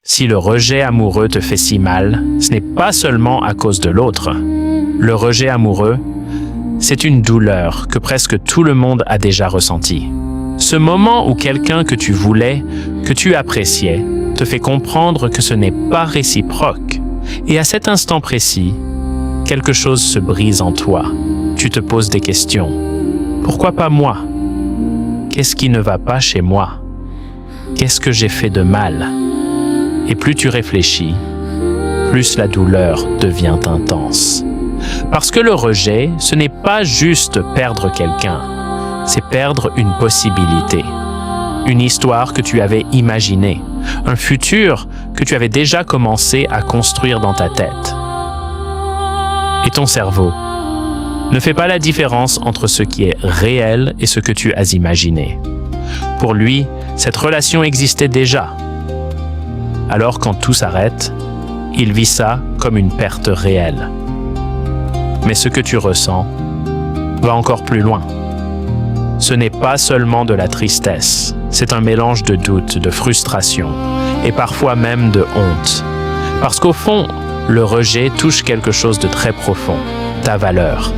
Si le rejet amoureux te fait si mal, ce n'est pas seulement à cause de l'autre. Le rejet amoureux, c'est une douleur que presque tout le monde a déjà ressentie. Ce moment où quelqu'un que tu voulais, que tu appréciais, te fait comprendre que ce n'est pas réciproque. Et à cet instant précis, quelque chose se brise en toi. Tu te poses des questions. Pourquoi pas moi? Qu'est-ce qui ne va pas chez moi? Qu'est-ce que j'ai fait de mal? Et plus tu réfléchis, plus la douleur devient intense. Parce que le rejet, ce n'est pas juste perdre quelqu'un, c'est perdre une possibilité, une histoire que tu avais imaginée, un futur que tu avais déjà commencé à construire dans ta tête. Et ton cerveau ne fait pas la différence entre ce qui est réel et ce que tu as imaginé. Pour lui, cette relation existait déjà. Alors quand tout s'arrête, il vit ça comme une perte réelle. Mais ce que tu ressens va encore plus loin. Ce n'est pas seulement de la tristesse, c'est un mélange de doute, de frustration et parfois même de honte. Parce qu'au fond, le rejet touche quelque chose de très profond, ta valeur.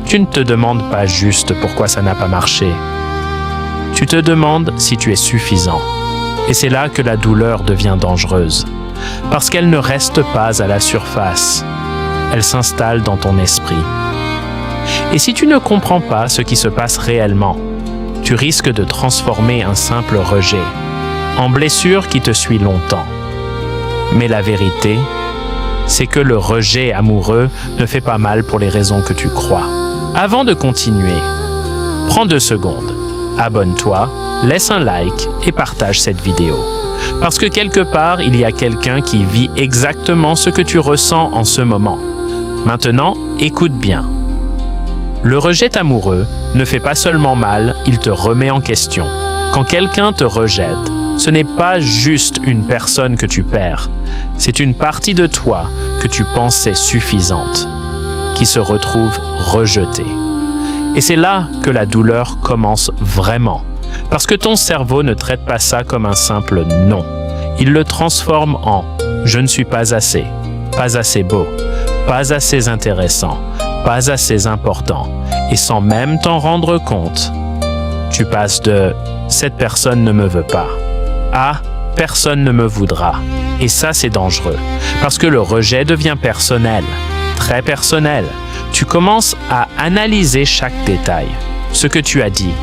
Tu ne te demandes pas juste pourquoi ça n'a pas marché. Tu te demandes si tu es suffisant. Et c'est là que la douleur devient dangereuse. Parce qu'elle ne reste pas à la surface. Elle s'installe dans ton esprit. Et si tu ne comprends pas ce qui se passe réellement, tu risques de transformer un simple rejet en blessure qui te suit longtemps. Mais la vérité, c'est que le rejet amoureux ne fait pas mal pour les raisons que tu crois. Avant de continuer, prends 2 secondes, abonne-toi, laisse un like et partage cette vidéo. Parce que quelque part, il y a quelqu'un qui vit exactement ce que tu ressens en ce moment. Maintenant, écoute bien. Le rejet amoureux ne fait pas seulement mal, il te remet en question. Quand quelqu'un te rejette, ce n'est pas juste une personne que tu perds, c'est une partie de toi que tu pensais suffisante, qui se retrouve rejetée. Et c'est là que la douleur commence vraiment, parce que ton cerveau ne traite pas ça comme un simple non. Il le transforme en « je ne suis pas assez beau, pas assez intéressant, pas assez important ». Et sans même t'en rendre compte, tu passes de « cette personne ne me veut pas » à « personne ne me voudra ». Et ça, c'est dangereux, parce que le rejet devient personnel, très personnel. Tu commences à analyser chaque détail, ce que tu as dit,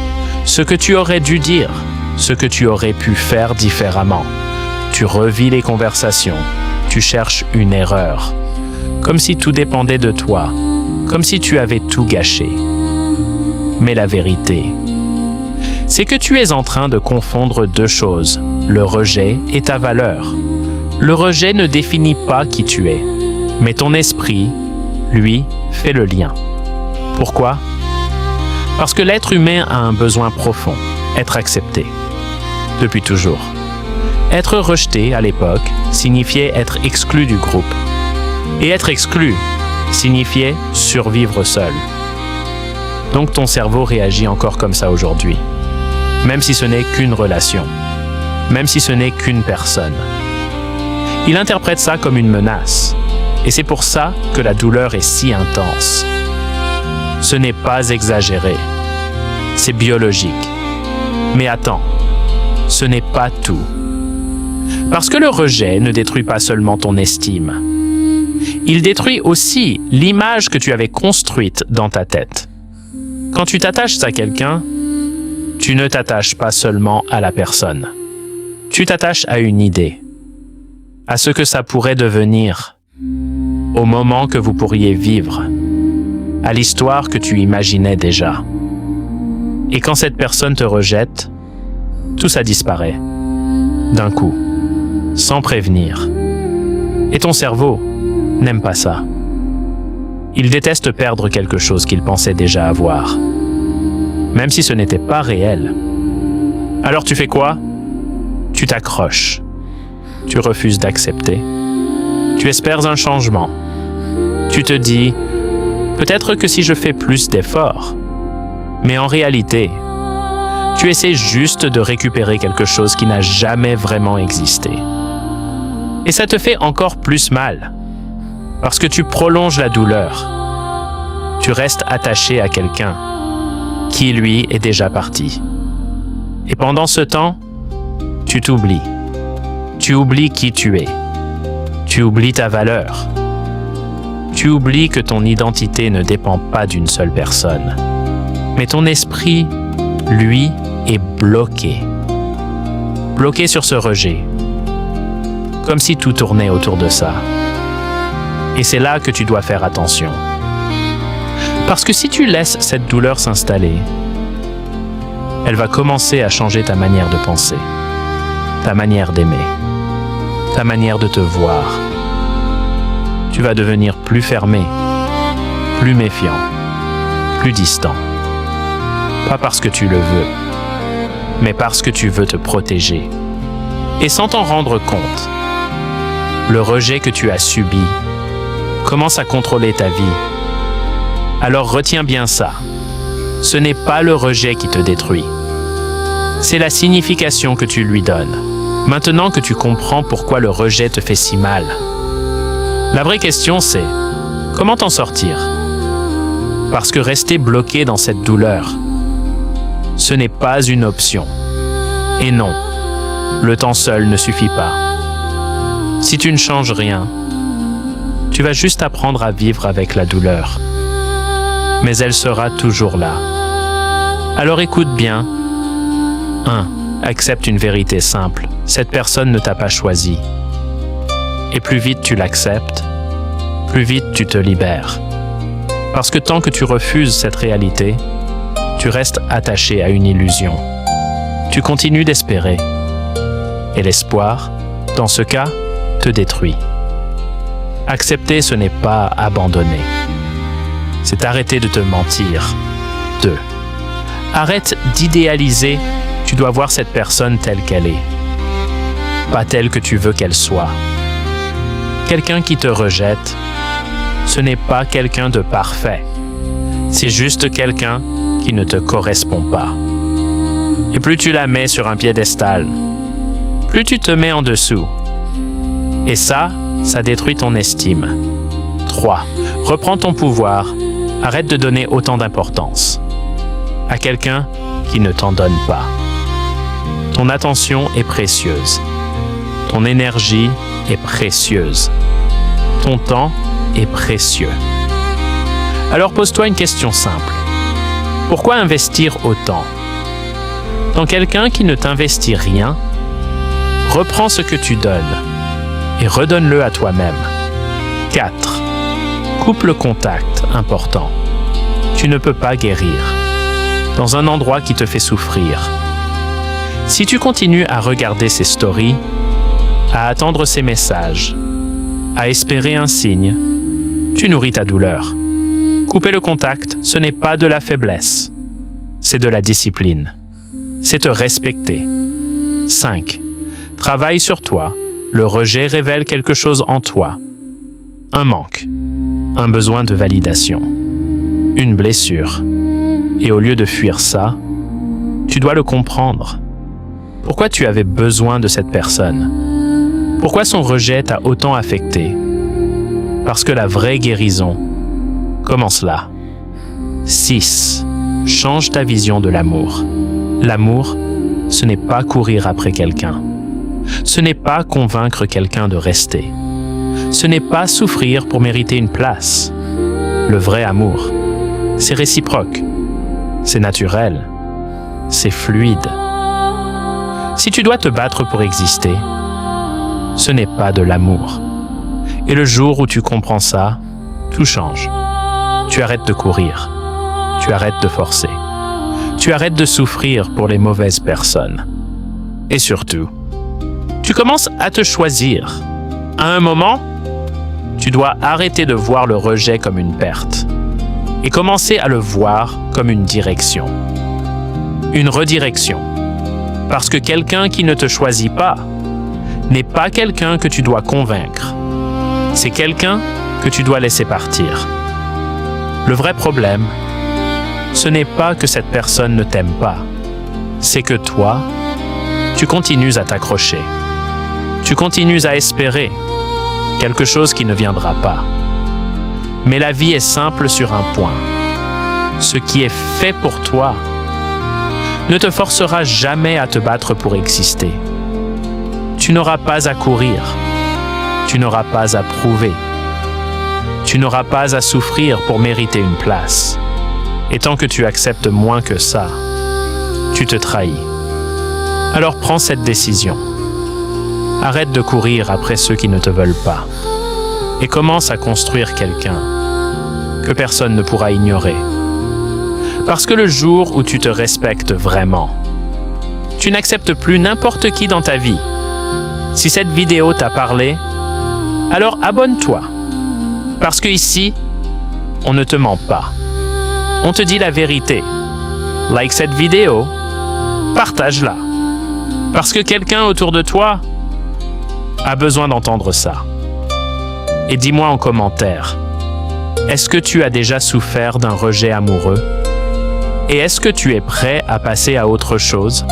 ce que tu aurais dû dire, ce que tu aurais pu faire différemment. Tu revis les conversations, tu cherches une erreur, comme si tout dépendait de toi, comme si tu avais tout gâché. Mais la vérité, c'est que tu es en train de confondre 2 choses, le rejet et ta valeur. Le rejet ne définit pas qui tu es, mais ton esprit, lui, fait le lien. Pourquoi? Parce que l'être humain a un besoin profond, être accepté, depuis toujours. Être rejeté, à l'époque, signifiait être exclu du groupe. Et être exclu signifiait survivre seul. Donc ton cerveau réagit encore comme ça aujourd'hui, même si ce n'est qu'une relation, même si ce n'est qu'une personne. Il interprète ça comme une menace, et c'est pour ça que la douleur est si intense. Ce n'est pas exagéré, c'est biologique. Mais attends, ce n'est pas tout. Parce que le rejet ne détruit pas seulement ton estime, il détruit aussi l'image que tu avais construite dans ta tête. Quand tu t'attaches à quelqu'un, tu ne t'attaches pas seulement à la personne. Tu t'attaches à une idée, à ce que ça pourrait devenir, au moment que vous pourriez vivre, à l'histoire que tu imaginais déjà. Et quand cette personne te rejette, tout ça disparaît, d'un coup, sans prévenir. Et ton cerveau n'aime pas ça. Il déteste perdre quelque chose qu'il pensait déjà avoir, même si ce n'était pas réel. Alors tu fais quoi? Tu t'accroches. Tu refuses d'accepter. Tu espères un changement. Tu te dis, peut-être que si je fais plus d'efforts. Mais en réalité, Tu essaies juste de récupérer quelque chose qui n'a jamais vraiment existé. Et ça te fait encore plus mal, parce que tu prolonges la douleur. Tu restes attaché à quelqu'un qui, lui, est déjà parti. Et pendant ce temps, tu t'oublies. Tu oublies qui tu es. Tu oublies ta valeur. Tu oublies que ton identité ne dépend pas d'une seule personne. Mais ton esprit, lui, est bloqué. Bloqué sur ce rejet. Comme si tout tournait autour de ça. Et c'est là que tu dois faire attention. Parce que si tu laisses cette douleur s'installer, elle va commencer à changer ta manière de penser, ta manière d'aimer, ta manière de te voir. Tu vas devenir plus fermé, plus méfiant, plus distant. Pas parce que tu le veux, mais parce que tu veux te protéger. Et sans t'en rendre compte, le rejet que tu as subi commence à contrôler ta vie. Alors retiens bien ça. Ce n'est pas le rejet qui te détruit. C'est la signification que tu lui donnes. Maintenant que tu comprends pourquoi le rejet te fait si mal. La vraie question c'est, comment t'en sortir? Parce que rester bloqué dans cette douleur, ce n'est pas une option. Et non, le temps seul ne suffit pas. Si tu ne changes rien, tu vas juste apprendre à vivre avec la douleur. Mais elle sera toujours là. Alors écoute bien. 1. Accepte une vérité simple. Cette personne ne t'a pas choisi. Et plus vite tu l'acceptes, plus vite tu te libères. Parce que tant que tu refuses cette réalité, tu restes attaché à une illusion. Tu continues d'espérer. Et l'espoir, dans ce cas, te détruit. Accepter, ce n'est pas abandonner. C'est arrêter de te mentir. 2. Arrête d'idéaliser. Tu dois voir cette personne telle qu'elle est. Pas telle que tu veux qu'elle soit. Quelqu'un qui te rejette, ce n'est pas quelqu'un de parfait. C'est juste quelqu'un qui ne te correspond pas. Et plus tu la mets sur un piédestal, plus tu te mets en dessous. Et ça détruit ton estime. 3. Reprends ton pouvoir. Arrête de donner autant d'importance à quelqu'un qui ne t'en donne pas. Ton attention est précieuse. Ton énergie est précieuse. Ton temps est précieux. Alors pose-toi une question simple. Pourquoi investir autant dans quelqu'un qui ne t'investit rien? Reprends ce que tu donnes et redonne-le à toi-même. 4. Coupe le contact important. Tu ne peux pas guérir dans un endroit qui te fait souffrir. Si tu continues à regarder ces stories, à attendre ces messages, à espérer un signe, tu nourris ta douleur. Couper le contact, ce n'est pas de la faiblesse, c'est de la discipline. C'est te respecter. 5. Travaille sur toi. Le rejet révèle quelque chose en toi. Un manque, un besoin de validation, une blessure. Et au lieu de fuir ça, tu dois le comprendre. Pourquoi tu avais besoin de cette personne? Pourquoi son rejet t'a autant affecté? Parce que la vraie guérison commence là. 6. Change ta vision de l'amour. L'amour, ce n'est pas courir après quelqu'un. Ce n'est pas convaincre quelqu'un de rester. Ce n'est pas souffrir pour mériter une place. Le vrai amour, c'est réciproque. C'est naturel. C'est fluide. Si tu dois te battre pour exister, ce n'est pas de l'amour. Et le jour où tu comprends ça, tout change. Tu arrêtes de courir. Tu arrêtes de forcer. Tu arrêtes de souffrir pour les mauvaises personnes. Et surtout, tu commences à te choisir. À un moment, tu dois arrêter de voir le rejet comme une perte et commencer à le voir comme une direction. Une redirection. Parce que quelqu'un qui ne te choisit pas n'est pas quelqu'un que tu dois convaincre. C'est quelqu'un que tu dois laisser partir. Le vrai problème, ce n'est pas que cette personne ne t'aime pas. c'est que toi, tu continues à t'accrocher. Tu continues à espérer quelque chose qui ne viendra pas. Mais la vie est simple sur un point. Ce qui est fait pour toi ne te forcera jamais à te battre pour exister. Tu n'auras pas à courir. Tu n'auras pas à prouver. Tu n'auras pas à souffrir pour mériter une place. Et tant que tu acceptes moins que ça, tu te trahis. Alors prends cette décision. Arrête de courir après ceux qui ne te veulent pas. Et commence à construire quelqu'un que personne ne pourra ignorer. Parce que le jour où tu te respectes vraiment, tu n'acceptes plus n'importe qui dans ta vie. Si cette vidéo t'a parlé, alors abonne-toi. Parce que ici, on ne te ment pas. On te dit la vérité. Like cette vidéo, partage-la. Parce que quelqu'un autour de toi a besoin d'entendre ça. Et dis-moi en commentaire, est-ce que tu as déjà souffert d'un rejet amoureux? Et est-ce que tu es prêt à passer à autre chose?